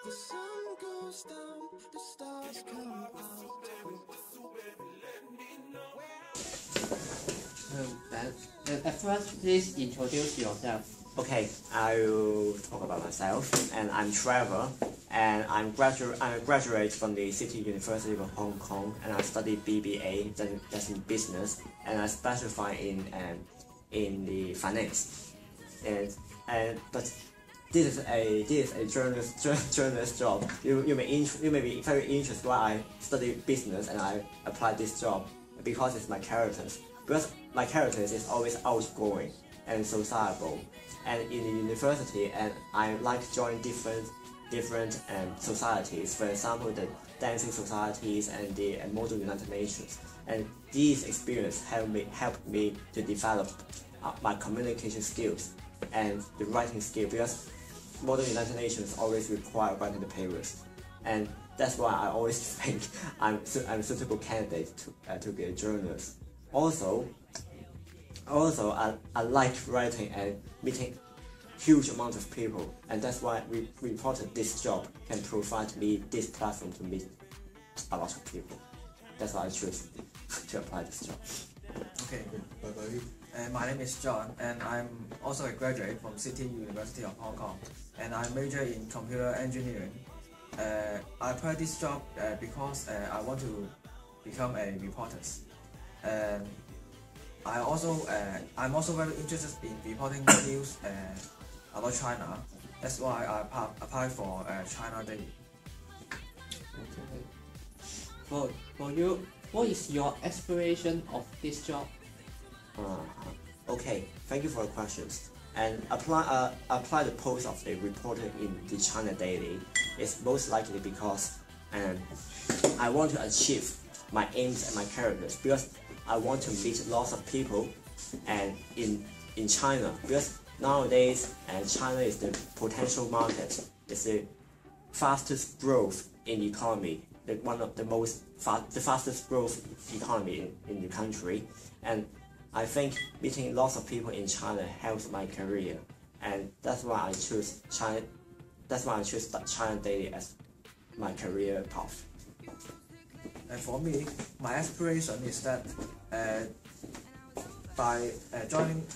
The sun goes down, the stars come out. At first, please introduce yourself. Okay, I will talk about myself, and I'm Trevor, and I'm a graduate from the City University of Hong Kong, and I study BBA, that's in business, and I specify in the finance, but this is a journalist job. You may be very interested why I study business and I apply this job, because it's my character. Because my character is always outgoing and sociable, and in the university, and I like join different societies. For example, the dancing societies and the Model United Nations. And these experiences helped me to develop my communication skills and the writing skill, because Model United Nations always require writing the papers, and that's why I always think I'm a suitable candidate to be a journalist. Also, I like writing and meeting huge amounts of people, and that's why we reported this job can provide me this platform to meet a lot of people. That's why I choose to apply this job. Okay, my name is John, and I'm also a graduate from City University of Hong Kong, and I major in computer engineering. I apply this job because I want to become a reporter. I'm also very interested in reporting news about China. That's why I applied for China Daily. Okay. For you, what is your aspiration of this job? Okay, thank you for the questions. And apply the post of the reporter in the China Daily is most likely because I want to achieve my aims and my characters, because I want to meet lots of people and in China, because nowadays China is the potential market. It's the fastest growth in the economy, one of the fastest growth economy in the country, and I think meeting lots of people in China helps my career, and that's why I choose China. That's why I choose China Daily as my career path. And for me, my aspiration is that by joining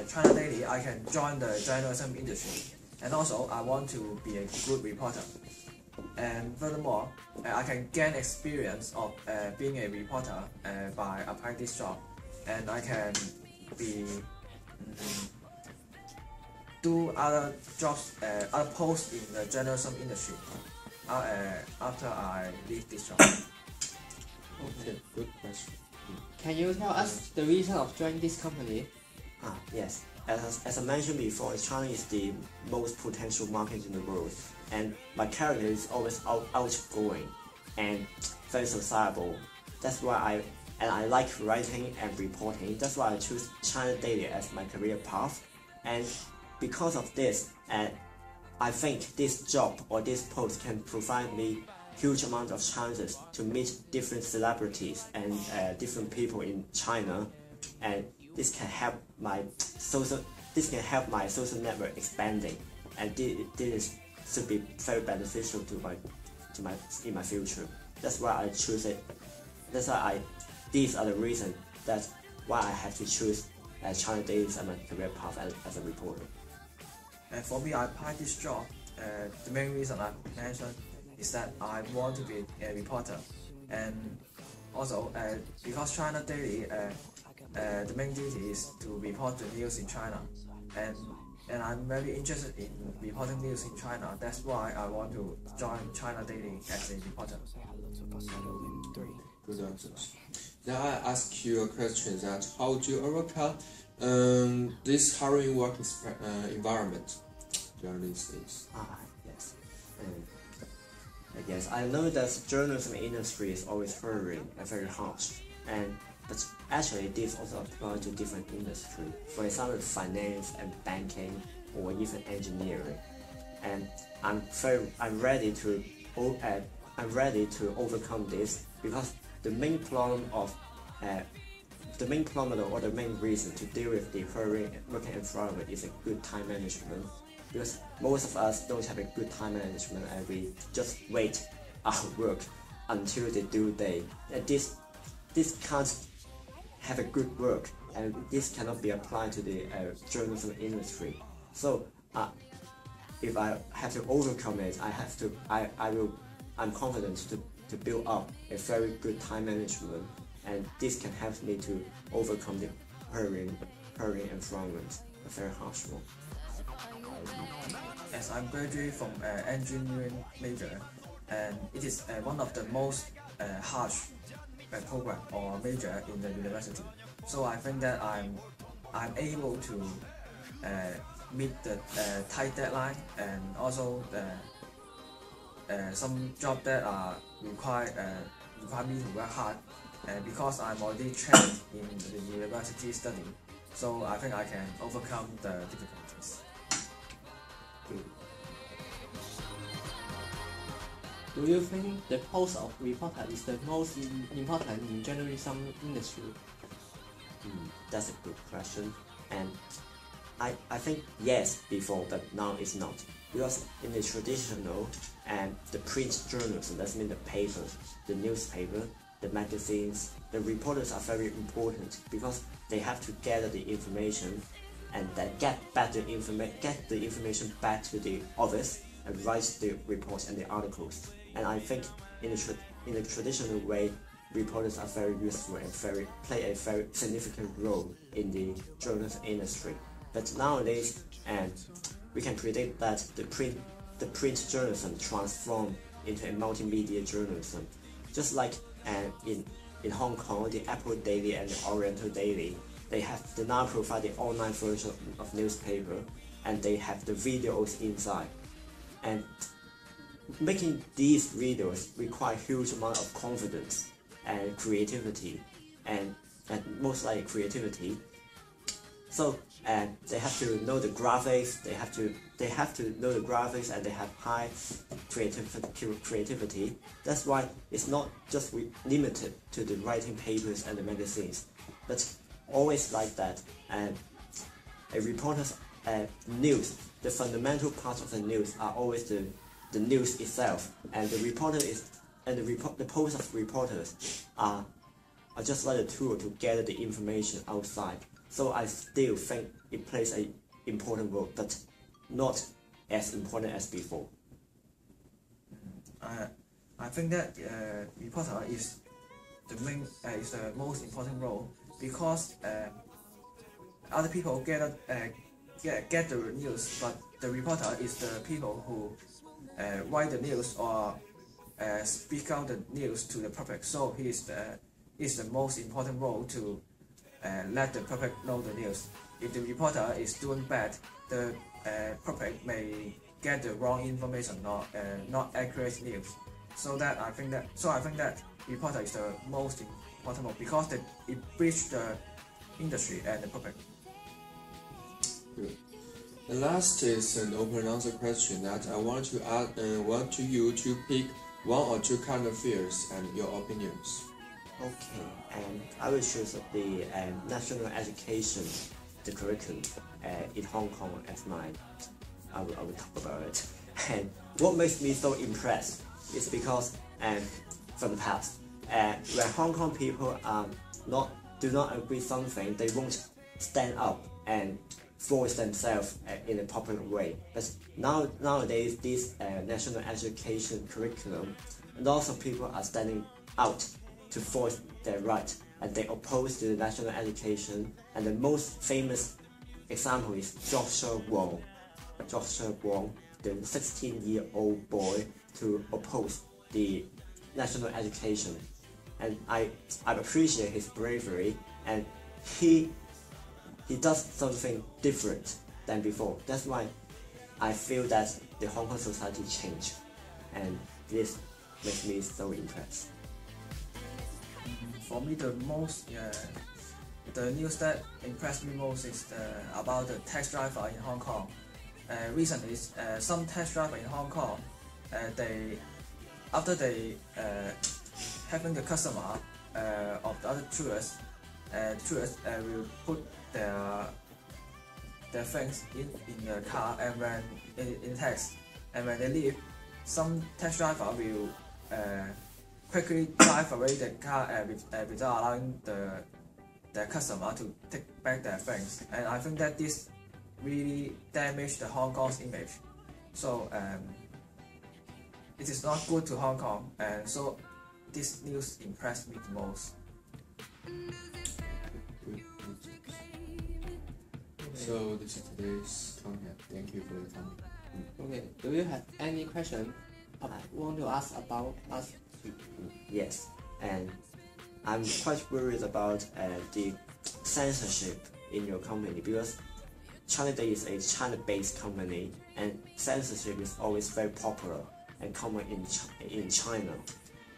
China Daily, I can join the journalism industry, and also I want to be a good reporter. And furthermore, I can gain experience of being a reporter by applying this job, and I can do other jobs, other posts in the journalism industry after I leave this job. Okay, good question. Can you tell us the reason of joining this company? Yes. As I mentioned before, China is the most potential market in the world, and my character is always outgoing and very sociable. That's why I like writing and reporting. That's why I choose China Daily as my career path. And because of this, I think this job or this post can provide me huge amount of chances to meet different celebrities and different people in China, and this can help my social network expanding, and this should be very beneficial in my future. That's why I choose it. These are the reasons why I have to choose China Daily as my career path as a reporter. And for me, I applied this job. The main reason I mentioned is that I want to be a reporter, and also because China Daily, the main duty is to report the news in China, and I'm very interested in reporting news in China. That's why I want to join China Daily as a reporter. Good answers. Now I ask you a question: that how do you overcome this harrowing work environment during these days? Yes. Yes, I know that journalism industry is always hurrying and very harsh, but actually this also applies to different industries. For example, finance and banking, or even engineering. And I'm ready to overcome this, because the main problem or the main reason to deal with the hurrying working environment is a good time management. because most of us don't have a good time management and we just wait our work until the due date. And this can't have a good work, and this cannot be applied to the journalism industry. So if I have to overcome it, I'm confident to build up a very good time management, and this can help me to overcome the hurrying environment, a very harsh one. As I'm graduating from engineering major, and it is one of the most harsh program or major in the university. So I think that I'm able to meet the tight deadline, and also some job that require me to work hard, because I'm already trained in the university study. So I think I can overcome the difficulties. Do you think the post of reporter is the most important in journalism industry? That's a good question, and I think yes before, but now it's not. Because in the traditional and the print journalism, that means the papers, the newspaper, the magazines, the reporters are very important because they have to gather the information and then get the information back to the office and write the reports and the articles. And I think in the traditional way, reporters are very useful and play a very significant role in the journalism industry. But nowadays, we can predict that the print journalism transform into a multimedia journalism. Just like in Hong Kong, the Apple Daily and the Oriental Daily, they now provide the online version of newspaper, and they have the videos inside. And making these videos require huge amount of confidence and creativity, and most likely creativity. So they have to know the graphics. They have to know the graphics, and they have high creativity. That's why it's not just limited to the writing papers and the magazines, but always like that. And a reporter's news, the fundamental parts of the news are always the news itself, and the post of reporters are just like a tool to gather the information outside. So I still think it plays an important role, but not as important as before. I think that reporter is the most important role, because other people get the news, but the reporter is the people who write the news or speak out the news to the public. So he is the most important role to let the public know the news. If the reporter is doing bad, the public may get the wrong information or not accurate news. So I think that reporter is the most important role, because it bridges the industry and the public. Good. The last is an open answer question that I want you to pick one or two current affairs and your opinions. Okay, and I will choose the national education, the curriculum in Hong Kong as mine. I will talk about it. And what makes me so impressed is because from the past, when Hong Kong people do not agree something, they won't stand up and force themselves in a popular way. But nowadays, this national education curriculum, and also people are standing out to force their right, and they oppose to the national education. And the most famous example is Joshua Wong, the 16-year-old boy, to oppose the national education. And I appreciate his bravery, and he does something different than before. That's why I feel that the Hong Kong society changed, and this makes me so impressed. For me, the news that impressed me most is about the taxi driver in Hong Kong. Recently, some taxi driver in Hong Kong, after they having the customer of the other tourists will put their their things in the car, and when in taxi, and when they leave, some taxi driver will quickly drive away the car without allowing the customer to take back their things. And I think that this really damaged the Hong Kong's image. So it is not good to Hong Kong, and so this news impressed me the most. So this is today's content. Thank you for your time. Okay, do you have any question want to ask about us? Yes, and I'm quite worried about the censorship in your company, because China Day is a China-based company, and censorship is always very popular and common in China.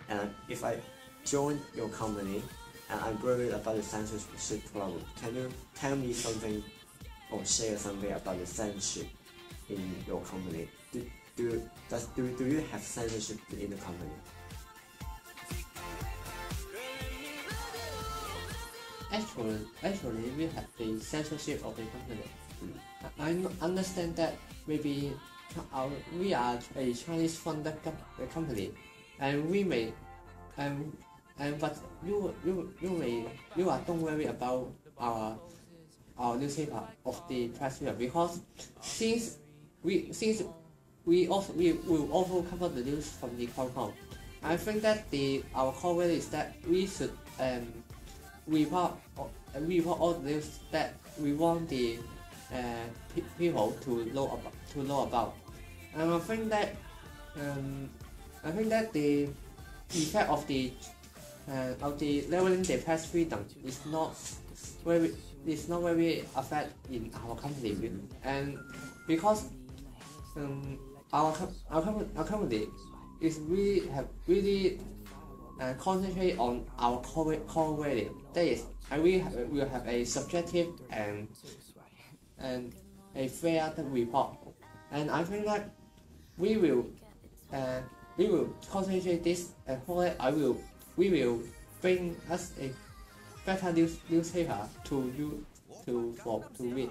And if I join your company, and I'm worried about the censorship problem, can you tell me something or share something about the censorship in your company? Do you have censorship in the company? Actually, we have the censorship of the company. I understand that maybe we are a Chinese funded company, and we may but you are don't worry about our newspaper of the press freedom, because since we will also cover the news from the Hong Kong. I think that our core value is that we should report all the news that we want the people to know about. And I think that the effect of the leveling the press freedom is not very affect in our company, and because our company is really concentrate on our core value. That is, we will have a subjective and a fair report. And I think that we will concentrate this, and we will bring us a better newspaper to you to read.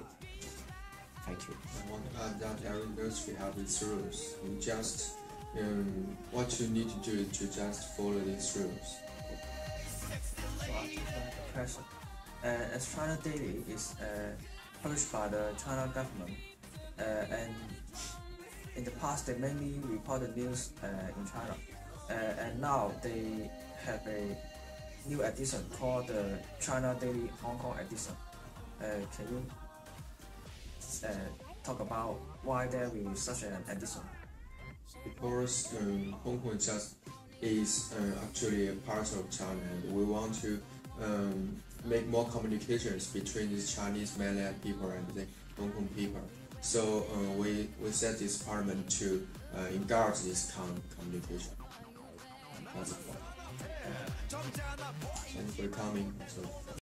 Thank you. I want to add that every industry has its rules. You just what you need to do to just follow these rules. So I just have a question. As China Daily is published by the China government, and in the past they mainly reported news in China, and now they have a new edition called the China Daily Hong Kong edition. Can you talk about why there is such an edition? Because Hong Kong just is actually a part of China, and we want to make more communications between the Chinese mainland people and the Hong Kong people. So we set this department to engage this communication. That's it. Thank you for coming. So.